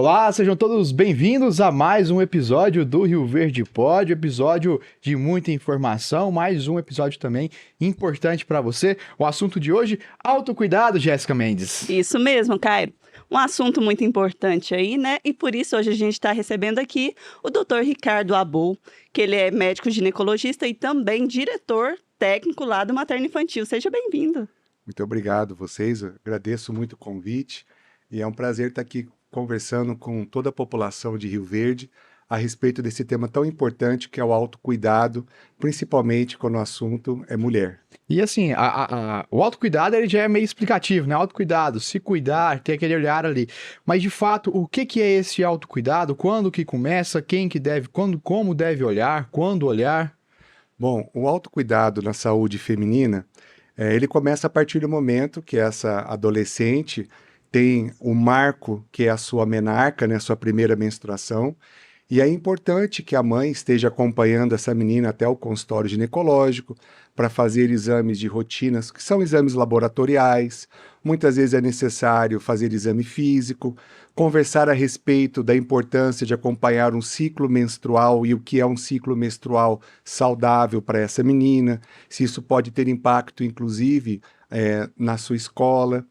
Olá, sejam todos bem-vindos a mais um episódio do Rio Verde Pod, episódio de muita informação, mais um episódio também importante para você. O assunto de hoje, autocuidado, Jéssica Mendes. Isso mesmo, Caio. Um assunto muito importante aí, né? E por isso hoje a gente está recebendo aqui o Dr. Ricardo Abou, que ele é médico ginecologista e também diretor técnico lá do Materno Infantil. Seja bem-vindo. Muito obrigado vocês, eu agradeço muito o convite e é um prazer estar aqui conversando com toda a população de Rio Verde a respeito desse tema tão importante que é o autocuidado, principalmente quando o assunto é mulher. E assim, o autocuidado ele já é meio explicativo, né? Autocuidado, se cuidar, ter aquele olhar ali. Mas de fato, o que é esse autocuidado? Quando que começa? Quem que deve, como deve olhar? Quando olhar? Bom, o autocuidado na saúde feminina, ele começa a partir do momento que essa adolescente tem o marco, que é a sua menarca, né, a sua primeira menstruação, e é importante que a mãe esteja acompanhando essa menina até o consultório ginecológico para fazer exames de rotinas, que são exames laboratoriais, muitas vezes é necessário fazer exame físico, conversar a respeito da importância de acompanhar um ciclo menstrual e o que é um ciclo menstrual saudável para essa menina, se isso pode ter impacto, inclusive, na sua escola.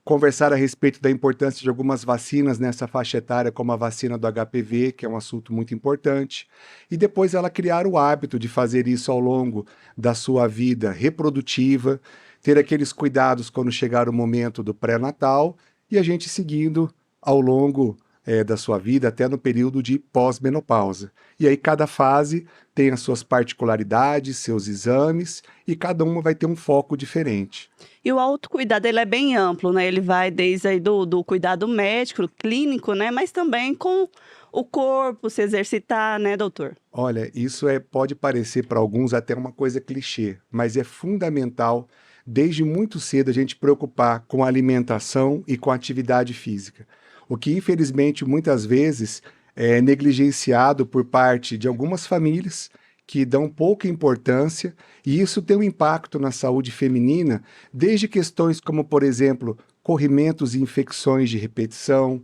Conversar a respeito da importância de algumas vacinas nessa faixa etária, como a vacina do HPV, que é um assunto muito importante, e depois ela criar o hábito de fazer isso ao longo da sua vida reprodutiva, ter aqueles cuidados quando chegar o momento do pré-natal, e a gente seguindo ao longo da sua vida até no período de pós-menopausa. E aí cada fase tem as suas particularidades, seus exames, e cada uma vai ter um foco diferente. E o autocuidado, ele é bem amplo, né? Ele vai desde aí do cuidado médico, clínico, né? Mas também com o corpo, se exercitar, né, doutor? Olha, isso pode parecer para alguns até uma coisa clichê, mas é fundamental, desde muito cedo, a gente preocupar com a alimentação e com a atividade física. O que, infelizmente, muitas vezes é negligenciado por parte de algumas famílias que dão pouca importância, e isso tem um impacto na saúde feminina, desde questões como, por exemplo, corrimentos e infecções de repetição,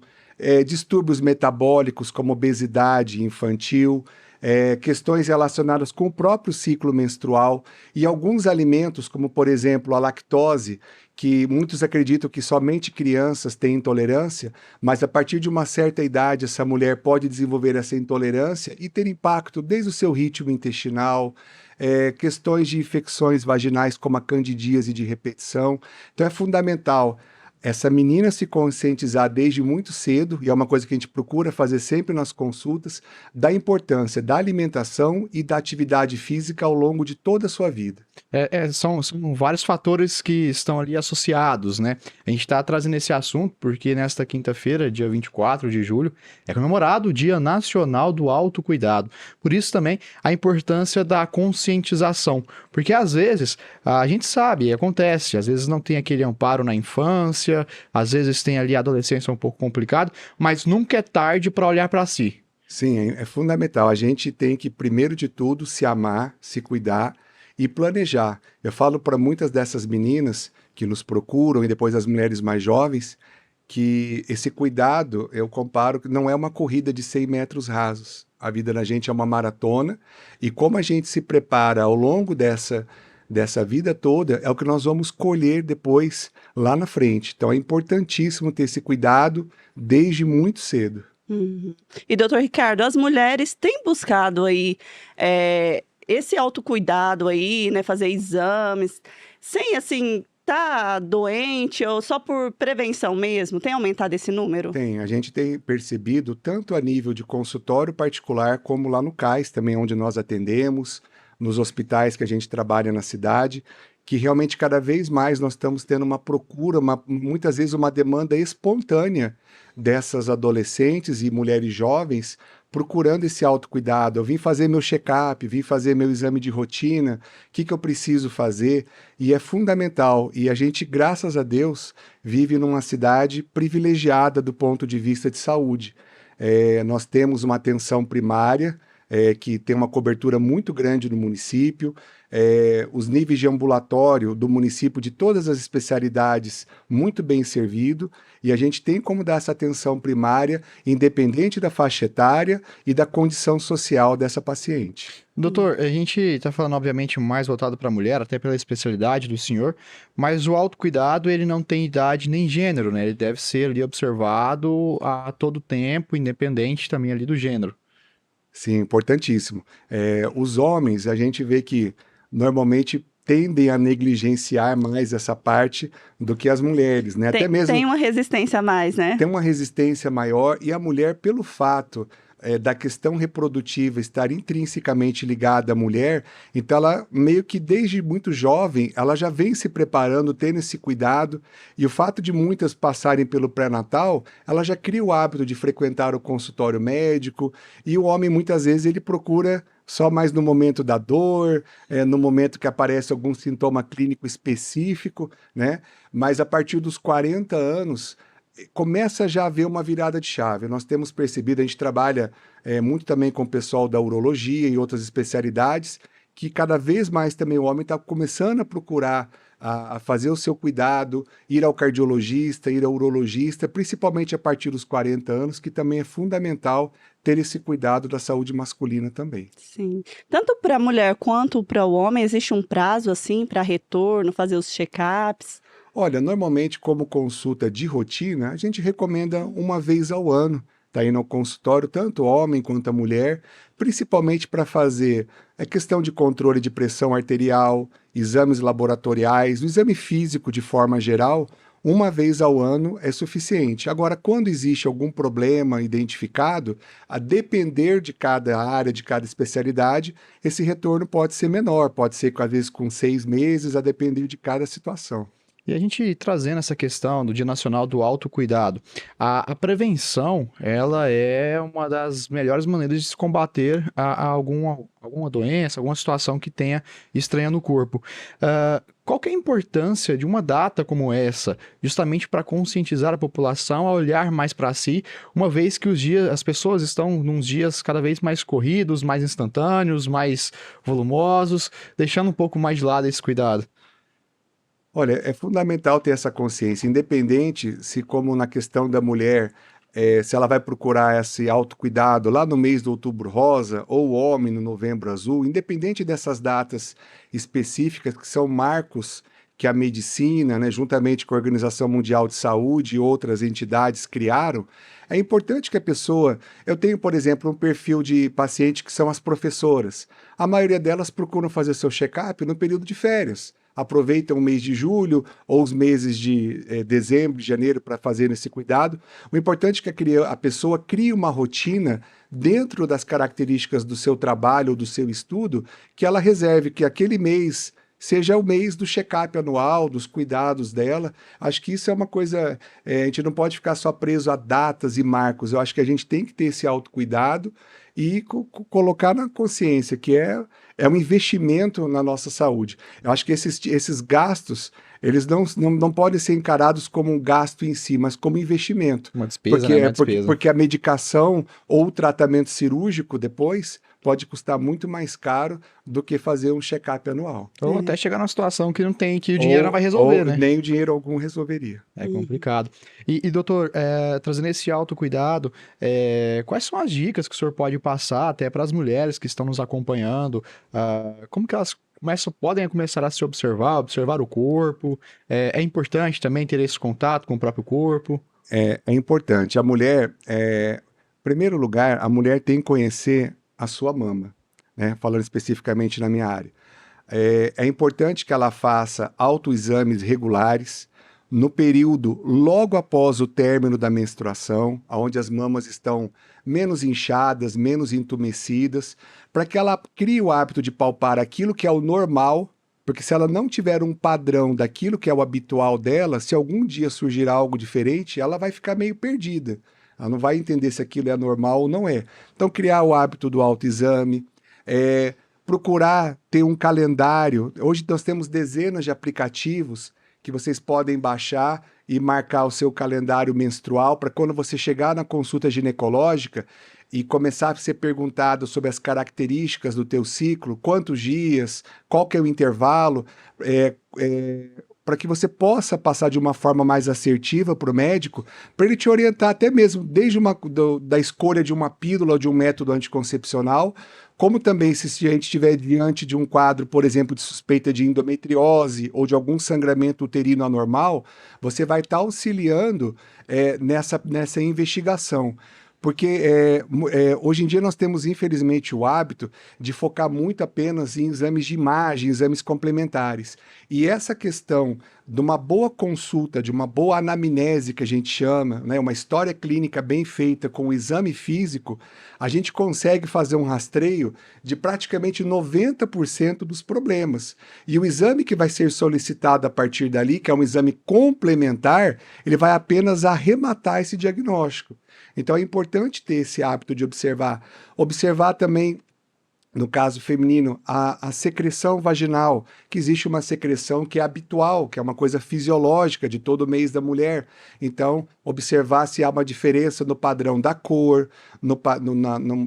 distúrbios metabólicos como obesidade infantil, questões relacionadas com o próprio ciclo menstrual e alguns alimentos, como por exemplo a lactose, que muitos acreditam que somente crianças têm intolerância, mas a partir de uma certa idade essa mulher pode desenvolver essa intolerância e ter impacto desde o seu ritmo intestinal, questões de infecções vaginais como a candidíase de repetição. Então é fundamental essa menina se conscientizar desde muito cedo, e é uma coisa que a gente procura fazer sempre nas consultas, da importância da alimentação e da atividade física ao longo de toda a sua vida. São vários fatores que estão ali associados, né? A gente está trazendo esse assunto porque nesta quinta-feira, dia 24 de julho, é comemorado o Dia Nacional do Autocuidado. Por isso também a importância da conscientização, porque às vezes a gente sabe, acontece, às vezes não tem aquele amparo na infância, às vezes tem ali a adolescência um pouco complicado, mas nunca é tarde para olhar para si. Sim, é fundamental. A gente tem que, primeiro de tudo, se amar, se cuidar e planejar. Eu falo para muitas dessas meninas que nos procuram e depois as mulheres mais jovens que esse cuidado, eu comparo que não é uma corrida de 100 metros rasos. A vida da gente é uma maratona e como a gente se prepara ao longo dessa vida toda é o que nós vamos colher depois lá na frente. Então é importantíssimo ter esse cuidado desde muito cedo. Uhum. E, doutor Ricardo, as mulheres têm buscado aí esse autocuidado aí, né? Fazer exames, sem assim, tá doente ou só por prevenção mesmo? Tem aumentado esse número? Tem, a gente tem percebido tanto a nível de consultório particular como lá no CAIS também, onde nós atendemos, nos hospitais que a gente trabalha na cidade, que realmente cada vez mais nós estamos tendo uma procura, muitas vezes uma demanda espontânea dessas adolescentes e mulheres jovens procurando esse autocuidado. Eu vim fazer meu check-up, vim fazer meu exame de rotina, o que eu preciso fazer? E é fundamental. E a gente, graças a Deus, vive numa cidade privilegiada do ponto de vista de saúde. Nós temos uma atenção primária, que tem uma cobertura muito grande no município, os níveis de ambulatório do município de todas as especialidades muito bem servido, e a gente tem como dar essa atenção primária, independente da faixa etária e da condição social dessa paciente. Doutor, a gente está falando, obviamente, mais voltado para a mulher, até pela especialidade do senhor, mas o autocuidado, ele não tem idade nem gênero, né? Ele deve ser ali observado a todo tempo, independente também ali do gênero. Sim, importantíssimo. Os homens, a gente vê que normalmente tendem a negligenciar mais essa parte do que as mulheres, né? Até mesmo Tem uma resistência a mais, né? tem uma resistência maior, e a mulher, pelo fato da questão reprodutiva estar intrinsecamente ligada à mulher, então ela meio que desde muito jovem, ela já vem se preparando, tendo esse cuidado, e o fato de muitas passarem pelo pré-natal, ela já cria o hábito de frequentar o consultório médico, e o homem muitas vezes ele procura só mais no momento da dor, no momento que aparece algum sintoma clínico específico, né? Mas a partir dos 40 anos, começa já a haver uma virada de chave. Nós temos percebido, a gente trabalha muito também com o pessoal da urologia e outras especialidades, que cada vez mais também o homem está começando a procurar a fazer o seu cuidado, ir ao cardiologista, ir ao urologista, principalmente a partir dos 40 anos, que também é fundamental ter esse cuidado da saúde masculina também. Sim. Tanto para a mulher quanto para o homem, existe um prazo assim para retorno, fazer os check-ups? Olha, normalmente como consulta de rotina, a gente recomenda uma vez ao ano, tá aí no consultório, tanto o homem quanto a mulher, principalmente para fazer a questão de controle de pressão arterial, exames laboratoriais, o exame físico de forma geral, uma vez ao ano é suficiente. Agora, quando existe algum problema identificado, a depender de cada área, de cada especialidade, esse retorno pode ser menor, pode ser às vezes com 6 meses, a depender de cada situação. E a gente trazendo essa questão do Dia Nacional do Autocuidado, a prevenção, ela é uma das melhores maneiras de se combater a alguma doença, alguma situação que tenha estranha no corpo. Qual que é a importância de uma data como essa, justamente para conscientizar a população a olhar mais para si, uma vez que as pessoas estão nos dias cada vez mais corridos, mais instantâneos, mais volumosos, deixando um pouco mais de lado esse cuidado? Olha, é fundamental ter essa consciência, independente se, como na questão da mulher, se ela vai procurar esse autocuidado lá no mês do Outubro Rosa, ou o homem no Novembro Azul, independente dessas datas específicas, que são marcos que a medicina, né, juntamente com a Organização Mundial de Saúde e outras entidades criaram, é importante que a pessoa... Eu tenho, por exemplo, um perfil de paciente que são as professoras. A maioria delas procuram fazer seu check-up no período de férias. Aproveitam o mês de julho ou os meses de dezembro, de janeiro para fazer esse cuidado. O importante é que a pessoa crie uma rotina dentro das características do seu trabalho ou do seu estudo, que ela reserve que aquele mês seja o mês do check-up anual, dos cuidados dela. Acho que isso é uma coisa... a gente não pode ficar só preso a datas e marcos. Eu acho que a gente tem que ter esse autocuidado e colocar na consciência que é um investimento na nossa saúde. Eu acho que esses gastos, eles não podem ser encarados como um gasto em si, mas como investimento. Uma despesa, né? Uma despesa. Porque a medicação ou o tratamento cirúrgico depois pode custar muito mais caro do que fazer um check-up anual. Ou até chegar numa situação que o dinheiro não vai resolver, né? Nem o dinheiro algum resolveria. É complicado. E doutor, trazendo esse autocuidado, quais são as dicas que o senhor pode passar até para as mulheres que estão nos acompanhando? Como que elas podem começar a se observar o corpo? É importante também ter esse contato com o próprio corpo? É importante. A mulher, em primeiro lugar, a mulher tem que conhecer a sua mama, né? Falando especificamente na minha área. É importante que ela faça autoexames regulares no período logo após o término da menstruação, onde as mamas estão menos inchadas, menos entumecidas, para que ela crie o hábito de palpar aquilo que é o normal, porque se ela não tiver um padrão daquilo que é o habitual dela, se algum dia surgir algo diferente, ela vai ficar meio perdida. Ela não vai entender se aquilo é normal ou não é. Então, criar o hábito do autoexame, procurar ter um calendário. Hoje nós temos dezenas de aplicativos que vocês podem baixar e marcar o seu calendário menstrual para quando você chegar na consulta ginecológica e começar a ser perguntado sobre as características do teu ciclo, quantos dias, qual que é o intervalo, para que você possa passar de uma forma mais assertiva para o médico, para ele te orientar até mesmo desde da escolha de uma pílula ou de um método anticoncepcional, como também se a gente estiver diante de um quadro, por exemplo, de suspeita de endometriose ou de algum sangramento uterino anormal, você vai estar auxiliando nessa investigação. Porque hoje em dia nós temos, infelizmente, o hábito de focar muito apenas em exames de imagem, exames complementares. E essa questão de uma boa consulta, de uma boa anamnese, que a gente chama, né, uma história clínica bem feita com o exame físico, a gente consegue fazer um rastreio de praticamente 90% dos problemas. E o exame que vai ser solicitado a partir dali, que é um exame complementar, ele vai apenas arrematar esse diagnóstico. Então é importante ter esse hábito de observar. Observar também, no caso feminino, a secreção vaginal, que existe uma secreção que é habitual, que é uma coisa fisiológica de todo mês da mulher. Então, observar se há uma diferença no padrão da cor,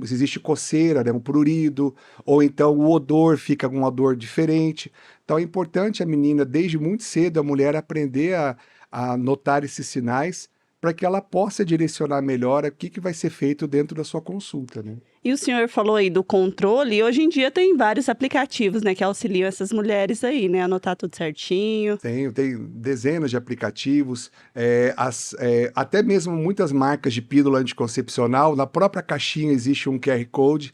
se existe coceira, né, um prurido, ou então o odor fica com um odor diferente. Então é importante a menina, desde muito cedo, a mulher aprender a notar esses sinais, para que ela possa direcionar melhor o que vai ser feito dentro da sua consulta, né? E o senhor falou aí do controle, hoje em dia tem vários aplicativos, né, que auxiliam essas mulheres aí, né, anotar tudo certinho. Tem dezenas de aplicativos, até mesmo muitas marcas de pílula anticoncepcional, na própria caixinha existe um QR Code,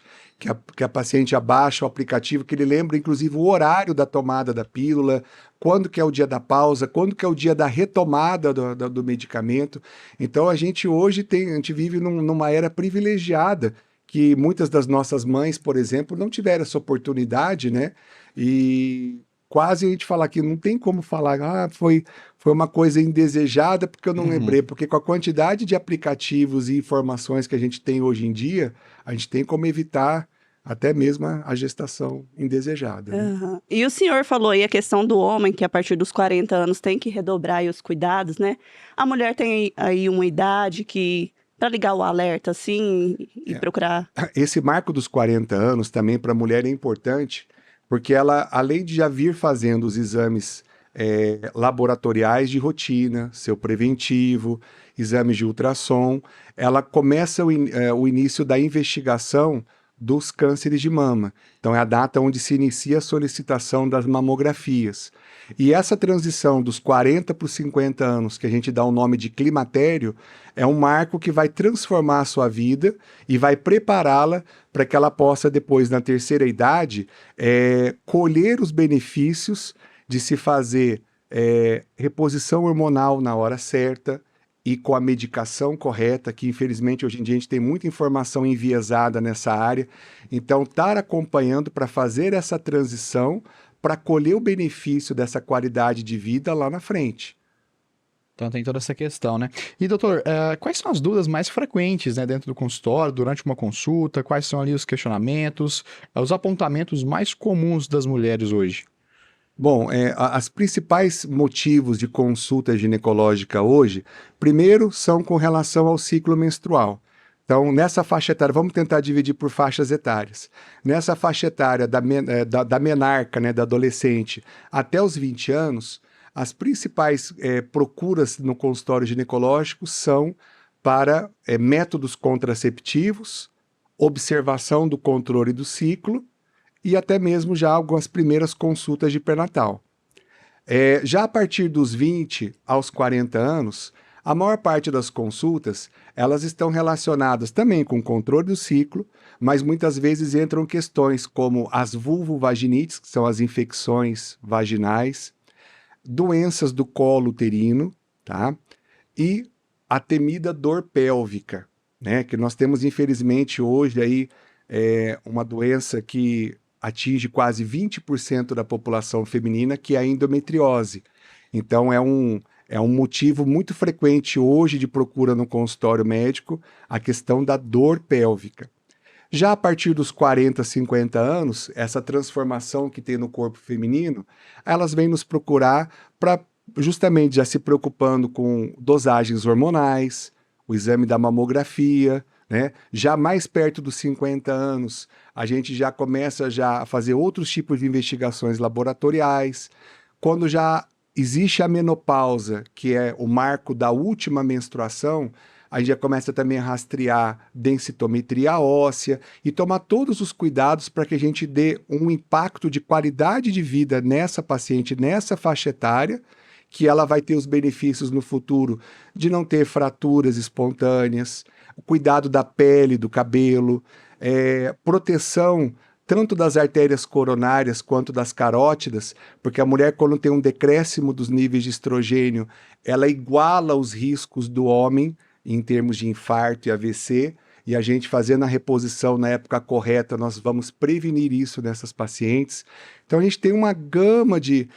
que a paciente abaixa o aplicativo, que ele lembra inclusive o horário da tomada da pílula, quando que é o dia da pausa, quando que é o dia da retomada do medicamento. Então a gente hoje vive numa era privilegiada, que muitas das nossas mães, por exemplo, não tiveram essa oportunidade, né? E quase a gente fala que não tem como falar, foi uma coisa indesejada porque eu não lembrei, porque com a quantidade de aplicativos e informações que a gente tem hoje em dia, a gente tem como evitar até mesmo a gestação indesejada, né? Aham. E o senhor falou aí a questão do homem, que a partir dos 40 anos tem que redobrar aí os cuidados, né? A mulher tem aí uma idade que, para ligar o alerta, assim, e procurar... Esse marco dos 40 anos também para a mulher é importante, porque ela, além de já vir fazendo os exames laboratoriais de rotina, seu preventivo, exames de ultrassom, ela começa o início da investigação dos cânceres de mama. Então é a data onde se inicia a solicitação das mamografias. E essa transição dos 40 para os 50 anos, que a gente dá o nome de climatério, é um marco que vai transformar a sua vida e vai prepará-la para que ela possa, depois, na terceira idade, colher os benefícios de se fazer reposição hormonal na hora certa, e com a medicação correta, que infelizmente hoje em dia a gente tem muita informação enviesada nessa área. Então, estar acompanhando para fazer essa transição, para colher o benefício dessa qualidade de vida lá na frente. Então tem toda essa questão, né? E doutor, quais são as dúvidas mais frequentes, né, dentro do consultório, durante uma consulta? Quais são ali os questionamentos, os apontamentos mais comuns das mulheres hoje? Bom, as principais motivos de consulta ginecológica hoje, primeiro, são com relação ao ciclo menstrual. Então, nessa faixa etária, vamos tentar dividir por faixas etárias. Nessa faixa etária da menarca, né, da adolescente, até os 20 anos, as principais procuras no consultório ginecológico são para métodos contraceptivos, observação do controle do ciclo, e até mesmo já algumas primeiras consultas de pré-natal. Já a partir dos 20 aos 40 anos, a maior parte das consultas, elas estão relacionadas também com o controle do ciclo, mas muitas vezes entram questões como as vulvovaginites, que são as infecções vaginais, doenças do colo uterino, tá? E a temida dor pélvica, né? Que nós temos, infelizmente, hoje aí, uma doença que atinge quase 20% da população feminina, que é a endometriose. Então, é um motivo muito frequente hoje de procura no consultório médico, a questão da dor pélvica. Já a partir dos 40, 50 anos, essa transformação que tem no corpo feminino, elas vêm nos procurar para justamente já se preocupando com dosagens hormonais, o exame da mamografia, né? Já mais perto dos 50 anos, a gente já começa já a fazer outros tipos de investigações laboratoriais. Quando já existe a menopausa, que é o marco da última menstruação, a gente já começa também a rastrear densitometria óssea e tomar todos os cuidados para que a gente dê um impacto de qualidade de vida nessa paciente, nessa faixa etária, que ela vai ter os benefícios no futuro de não ter fraturas espontâneas, o cuidado da pele, do cabelo, proteção tanto das artérias coronárias quanto das carótidas, porque a mulher, quando tem um decréscimo dos níveis de estrogênio, ela iguala os riscos do homem em termos de infarto e AVC, e a gente fazendo a reposição na época correta, nós vamos prevenir isso nessas pacientes. Então a gente tem uma gama de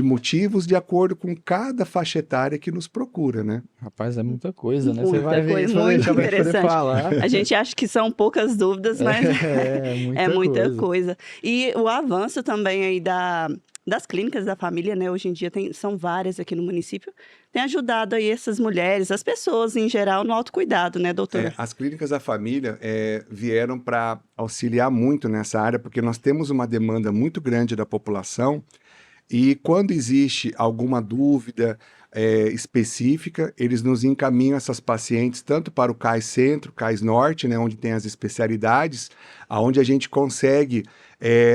motivos de acordo com cada faixa etária que nos procura, né? Rapaz, é muita coisa, né? Você Muita vai ver coisa, isso, vai muito deixar pra gente poder interessante. falar. A gente acha que são poucas dúvidas, mas Muita é muita coisa. coisa. E o avanço também aí das clínicas da família, né? Hoje em dia são várias aqui no município, tem ajudado aí essas mulheres, as pessoas em geral, no autocuidado, né, doutora? As clínicas da família vieram para auxiliar muito nessa área, porque nós temos uma demanda muito grande da população e quando existe alguma dúvida específica, eles nos encaminham essas pacientes tanto para o CAIS Centro, CAIS Norte, né, onde tem as especialidades, aonde a gente consegue,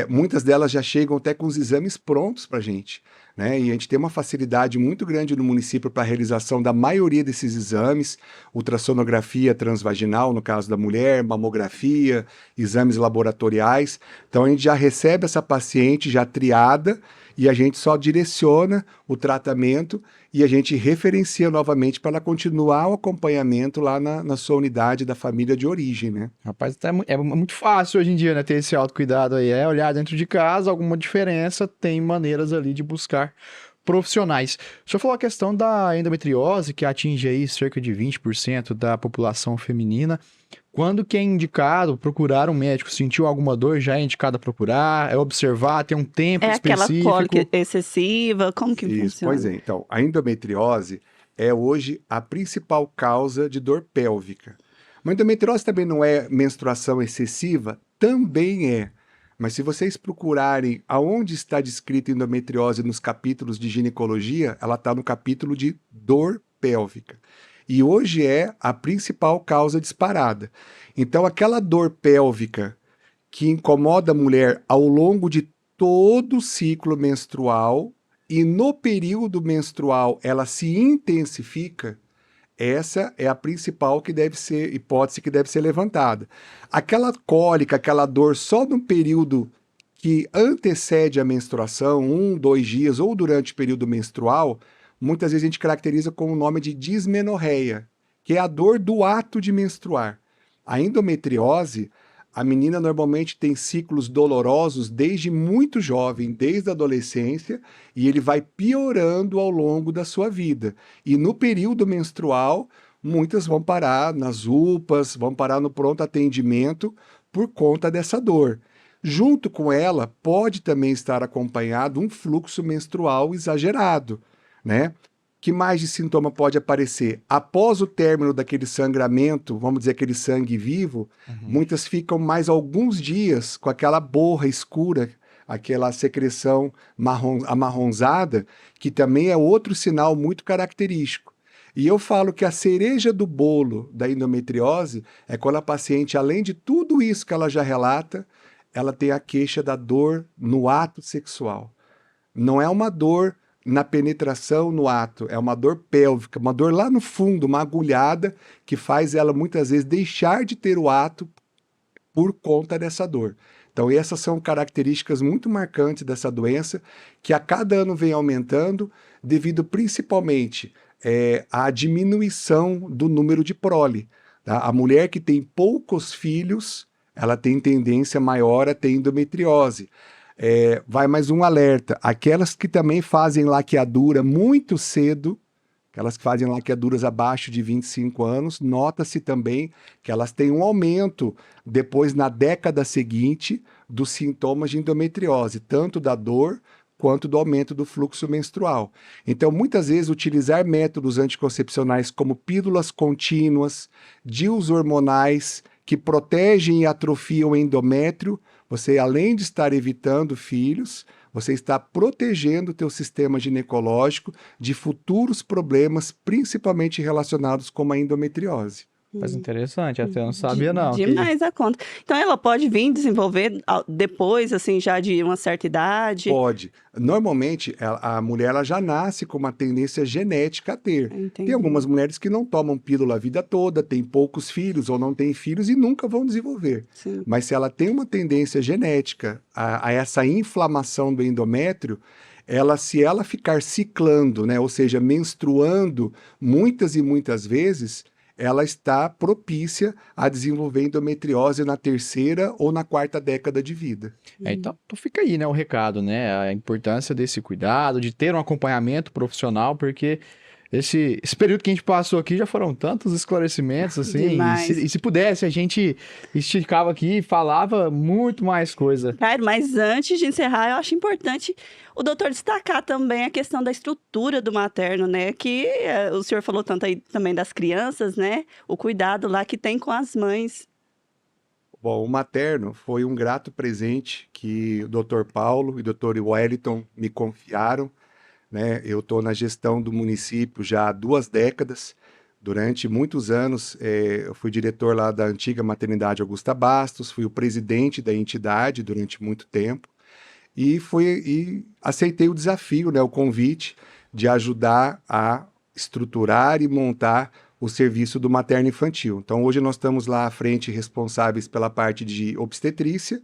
muitas delas já chegam até com os exames prontos para a gente, né? E a gente tem uma facilidade muito grande no município para a realização da maioria desses exames, ultrassonografia transvaginal, no caso da mulher, mamografia, exames laboratoriais. Então a gente já recebe essa paciente já triada e a gente só direciona o tratamento e a gente referencia novamente para ela continuar o acompanhamento lá na sua unidade da família de origem, né? Rapaz, é muito fácil hoje em dia, né, ter esse autocuidado aí. É olhar dentro de casa, alguma diferença, tem maneiras ali de buscar profissionais. O senhor falou a questão da endometriose, que atinge aí cerca de 20% da população feminina. Quando que é indicado procurar um médico? Sentiu alguma dor, já é indicado a procurar? É observar, tem um tempo É aquela específico? cólica excessiva, como que Isso, funciona? pois é. Então, a endometriose é hoje a principal causa de dor pélvica. Mas a endometriose também não é menstruação excessiva? Também é. Mas se vocês procurarem aonde está descrita endometriose nos capítulos de ginecologia, ela está no capítulo de dor pélvica. E hoje é a principal causa disparada. Então, aquela dor pélvica que incomoda a mulher ao longo de todo o ciclo menstrual e no período menstrual ela se intensifica, essa é a principal hipótese que deve ser levantada. Aquela cólica, aquela dor só no período que antecede a menstruação, 1, 2 dias ou durante o período menstrual, muitas vezes a gente caracteriza com o nome de dismenorreia, que é a dor do ato de menstruar. A endometriose, a menina normalmente tem ciclos dolorosos desde muito jovem, desde a adolescência, e ele vai piorando ao longo da sua vida. E no período menstrual, muitas vão parar nas UPAs, vão parar no pronto atendimento por conta dessa dor. Junto com ela, pode também estar acompanhado um fluxo menstrual exagerado, né? Que mais de sintoma pode aparecer? Após o término daquele sangramento, vamos dizer aquele sangue vivo, muitas ficam mais alguns dias com aquela borra escura, aquela secreção amarronzada, que também é outro sinal muito característico. E eu falo que a cereja do bolo da endometriose é quando a paciente, além de tudo isso que ela já relata, ela tem a queixa da dor no ato sexual. Não é uma dor na penetração no ato, é uma dor pélvica, uma dor lá no fundo, uma agulhada que faz ela muitas vezes deixar de ter o ato por conta dessa dor. Então essas são características muito marcantes dessa doença que a cada ano vem aumentando devido principalmente à diminuição do número de prole. Tá? A mulher que tem poucos filhos, ela tem tendência maior a ter endometriose. Vai mais um alerta, aquelas que também fazem laqueadura muito cedo, aquelas que fazem laqueaduras abaixo de 25 anos, nota-se também que elas têm um aumento depois na década seguinte dos sintomas de endometriose, tanto da dor quanto do aumento do fluxo menstrual. Então, muitas vezes, utilizar métodos anticoncepcionais como pílulas contínuas, DIUs hormonais, que protegem e atrofiam o endométrio. Você, além de estar evitando filhos, você está protegendo o teu sistema ginecológico de futuros problemas, principalmente relacionados com a endometriose. Mas interessante, até eu não sabia não. Demais a conta. Então ela pode vir desenvolver depois, assim, já de uma certa idade? Pode. Normalmente, a mulher ela já nasce com uma tendência genética a ter. Entendi. Tem algumas mulheres que não tomam pílula a vida toda, têm poucos filhos ou não têm filhos e nunca vão desenvolver. Sim. Mas se ela tem uma tendência genética a essa inflamação do endométrio, se ela ficar ciclando, né, ou seja, menstruando muitas e muitas vezes, ela está propícia a desenvolver endometriose na 3ª ou na 4ª década de vida. Então fica aí, né, o recado, né? A importância desse cuidado, de ter um acompanhamento profissional, porque esse período que a gente passou aqui já foram tantos esclarecimentos, assim, Demais. e se pudesse, a gente esticava aqui e falava muito mais coisa. Cairo, mas antes de encerrar, eu acho importante o doutor destacar também a questão da estrutura do materno, né? Que o senhor falou tanto aí também das crianças, né? O cuidado lá que tem com as mães. Bom, o materno foi um grato presente que o Dr. Paulo e o Dr. Wellington me confiaram, né? Eu estou na gestão do município já há 2 décadas. Durante muitos anos, eu fui diretor lá da antiga maternidade Augusta Bastos, fui o presidente da entidade durante muito tempo e aceitei o desafio, né, o convite de ajudar a estruturar e montar o serviço do materno infantil. Então, hoje nós estamos lá à frente responsáveis pela parte de obstetrícia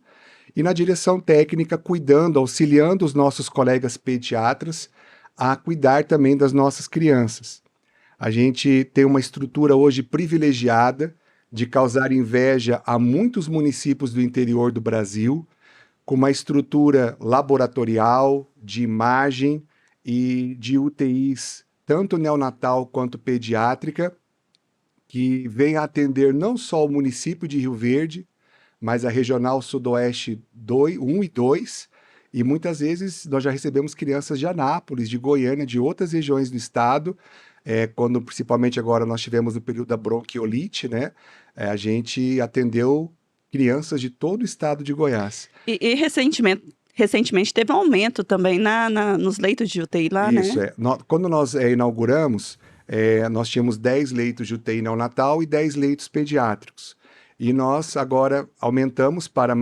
e na direção técnica cuidando, auxiliando os nossos colegas pediatras a cuidar também das nossas crianças. A gente tem uma estrutura hoje privilegiada de causar inveja a muitos municípios do interior do Brasil, com uma estrutura laboratorial, de imagem e de UTIs, tanto neonatal quanto pediátrica, que vem a atender não só o município de Rio Verde, mas a Regional Sudoeste 1 e 2, e muitas vezes nós já recebemos crianças de Anápolis, de Goiânia, de outras regiões do estado, quando principalmente agora nós tivemos o período da bronquiolite, né? A gente atendeu crianças de todo o estado de Goiás. E recentemente teve um aumento também nos leitos de UTI lá, Isso, né? Quando nós inauguramos, nós tínhamos 10 leitos de UTI neonatal e 10 leitos pediátricos. E nós agora aumentamos para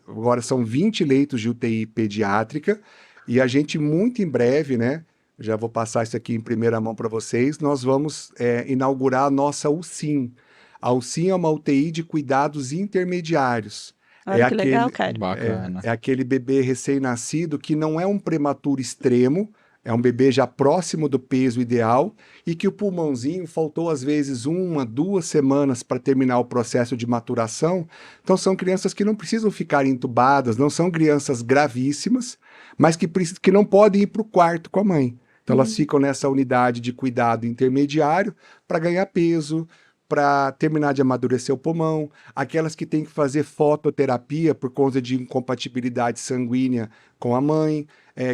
agora são 20 leitos de UTI pediátrica, e a gente muito em breve, né, já vou passar isso aqui em primeira mão para vocês, nós vamos inaugurar a nossa UCIM. A UCIM é uma UTI de cuidados intermediários. Olha que legal, cara. Bacana. É aquele bebê recém-nascido que não é um prematuro extremo, é um bebê já próximo do peso ideal e que o pulmãozinho faltou às vezes 1, 2 semanas para terminar o processo de maturação. Então são crianças que não precisam ficar entubadas, não são crianças gravíssimas, mas que não podem ir para o quarto com a mãe. Então elas ficam nessa unidade de cuidado intermediário para ganhar peso, para terminar de amadurecer o pulmão, aquelas que têm que fazer fototerapia por conta de incompatibilidade sanguínea com a mãe,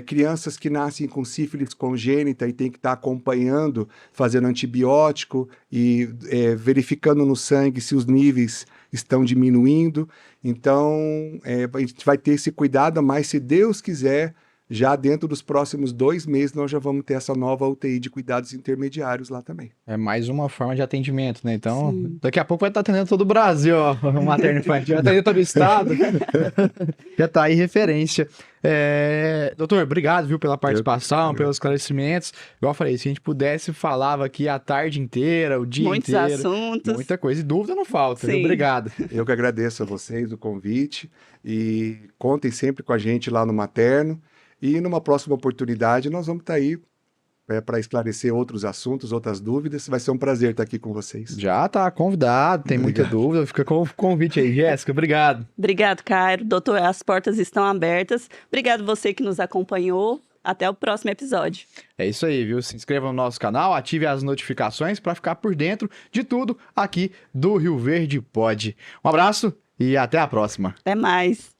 crianças que nascem com sífilis congênita e tem que estar acompanhando, fazendo antibiótico e verificando no sangue se os níveis estão diminuindo. Então, a gente vai ter esse cuidado, mas se Deus quiser, já dentro dos próximos 2 meses, nós já vamos ter essa nova UTI de cuidados intermediários lá também. É mais uma forma de atendimento, né? Então, daqui a pouco vai estar atendendo todo o Brasil, ó, o materno infantil, vai atender todo o estado. Já está aí referência. Doutor, obrigado, viu, pela participação, pelos esclarecimentos. Igual eu falei, se a gente pudesse, falava aqui a tarde inteira, o dia Muitos inteiro. assuntos. Muita coisa, e dúvida não falta, viu? Sim. Obrigado. Eu que agradeço a vocês o convite e contem sempre com a gente lá no Materno. E numa próxima oportunidade nós vamos estar aí para esclarecer outros assuntos, outras dúvidas. Vai ser um prazer estar aqui com vocês. Já tá convidado, tem muita dúvida, fica com o convite aí. Jéssica, obrigado. Obrigado, Cairo. Doutor, as portas estão abertas. Obrigado você que nos acompanhou. Até o próximo episódio. É isso aí, viu? Se inscreva no nosso canal, ative as notificações para ficar por dentro de tudo aqui do Rio Verde Pod. Um abraço e até a próxima. Até mais.